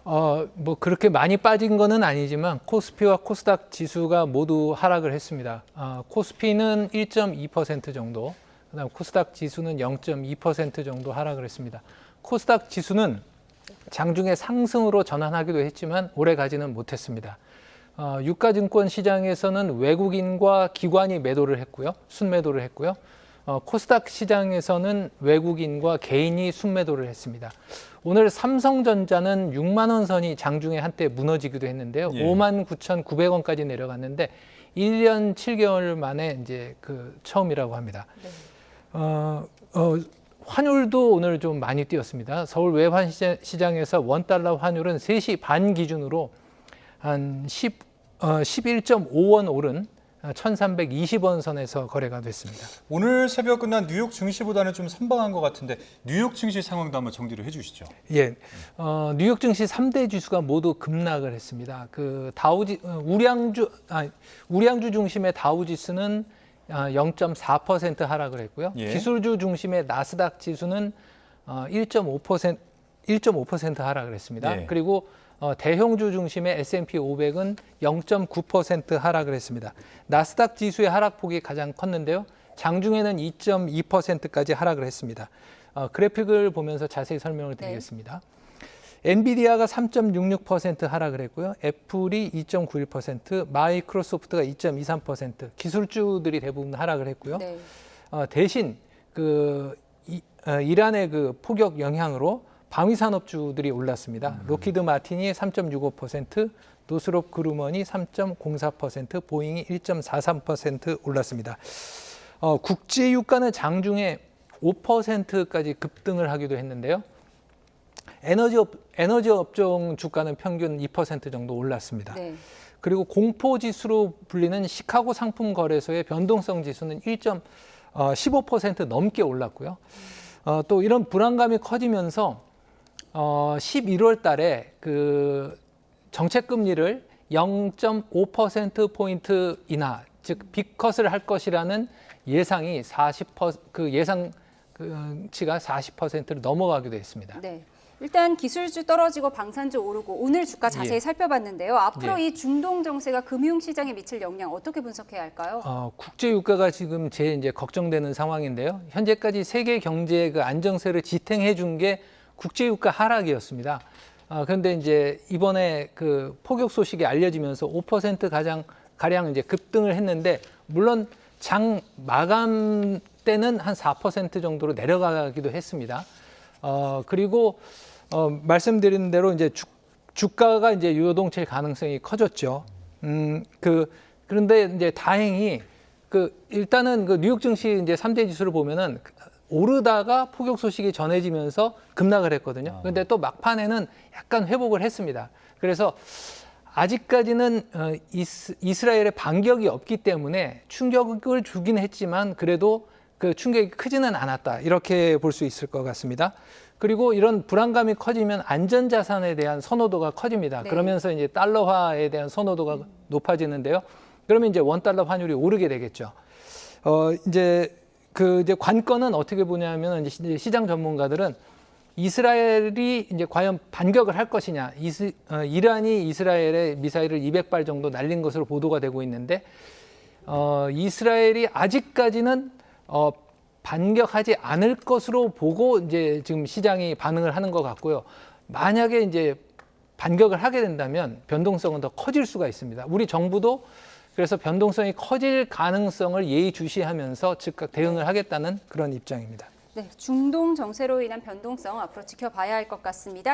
뭐 그렇게 많이 빠진 거는 아니지만 코스피와 코스닥 지수가 모두 하락을 했습니다. 코스피는 1.2% 정도, 그다음 코스닥 지수는 0.2% 정도 하락을 했습니다. 코스닥 지수는 장중에 상승으로 전환하기도 했지만 오래 가지는 못했습니다. 유가증권 시장에서는 외국인과 기관이 매도를 했고요, 순매도를 했고요. 코스닥 시장에서는 외국인과 개인이 순매도를 했습니다. 오늘 삼성전자는 6만 원 선이 장중에 한때 무너지기도 했는데요. 예. 59,900원까지 내려갔는데 1년 7개월 만에 이제 처음이라고 합니다. 네. 환율도 오늘 좀 많이 뛰었습니다. 서울 외환시장에서 원달러 환율은 3시 반 기준으로 한 11.5원 오른 1,320원 선에서 거래가 됐습니다. 오늘 새벽 끝난 뉴욕 증시보다는 좀 선방한 것 같은데 뉴욕 증시 상황도 한번 정리를 해주시죠. 예, 뉴욕 증시 3대 지수가 모두 급락을 했습니다. 우량주 중심의 다우 지수는 0.4% 하락을 했고요. 예. 기술주 중심의 나스닥 지수는 1.5% 하락을 했습니다. 예. 그리고 대형주 중심의 S&P 500은 0.9% 하락을 했습니다. 나스닥 지수의 하락폭이 가장 컸는데요. 장중에는 2.2%까지 하락을 했습니다. 그래픽을 보면서 자세히 설명을 드리겠습니다. 엔비디아가 3.66% 하락을 했고요. 애플이 2.91%, 마이크로소프트가 2.23%, 기술주들이 대부분 하락을 했고요. 네. 대신 이란의 폭격 영향으로 방위산업주들이 올랐습니다. 로키드 마틴이 3.65%, 노스롭 그루먼이 3.04%, 보잉이 1.43% 올랐습니다. 국제 유가는 장중에 5%까지 급등을 하기도 했는데요. 에너지 업종 주가는 평균 2% 정도 올랐습니다. 네. 그리고 공포지수로 불리는 시카고 상품거래소의 변동성 지수는 15% 넘게 올랐고요. 또 이런 불안감이 커지면서 11월 달에 정책 금리를 0.5% 인하, 즉 빅컷을 할 것이라는 예상이 예상치가 40%를 넘어가기도 했습니다. 네. 일단 기술주 떨어지고 방산주 오르고 오늘 주가 자세히 살펴봤는데요. 앞으로 이 중동 정세가 금융시장에 미칠 영향 어떻게 분석해야 할까요? 국제 유가가 지금 제일 이제 걱정되는 상황인데요. 현재까지 세계 경제의 안정세를 지탱해 준 게 국제 유가 하락이었습니다. 그런데 이제 이번에 폭격 소식이 알려지면서 5% 가량 이제 급등을 했는데, 물론 장 마감 때는 한 4% 정도로 내려가기도 했습니다. 그리고 말씀드린 대로 이제 주가가 이제 요동칠 가능성이 커졌죠. 그런데 이제 다행히 일단은 뉴욕 증시 이제 3대 지수를 보면은 오르다가 폭격 소식이 전해지면서 급락을 했거든요. 그런데 또 막판에는 약간 회복을 했습니다. 그래서 아직까지는 이스라엘의 반격이 없기 때문에 충격을 주긴 했지만 그래도 그 충격이 크지는 않았다, 이렇게 볼 수 있을 것 같습니다. 그리고 이런 불안감이 커지면 안전자산에 대한 선호도가 커집니다. 네. 그러면서 이제 달러화에 대한 선호도가 높아지는데요. 그러면 이제 원달러 환율이 오르게 되겠죠. 이제 관건은 어떻게 보냐면, 이제 시장 전문가들은 이스라엘이 이제 과연 반격을 할 것이냐, 이란이 이스라엘에 미사일을 200발 정도 날린 것으로 보도가 되고 있는데, 이스라엘이 아직까지는 반격하지 않을 것으로 보고 이제 지금 시장이 반응을 하는 것 같고요. 만약에 이제 반격을 하게 된다면 변동성은 더 커질 수가 있습니다. 우리 정부도 그래서 변동성이 커질 가능성을 예의주시하면서 즉각 대응을 하겠다는 그런 입장입니다. 네, 중동 정세로 인한 변동성 앞으로 지켜봐야 할 것 같습니다.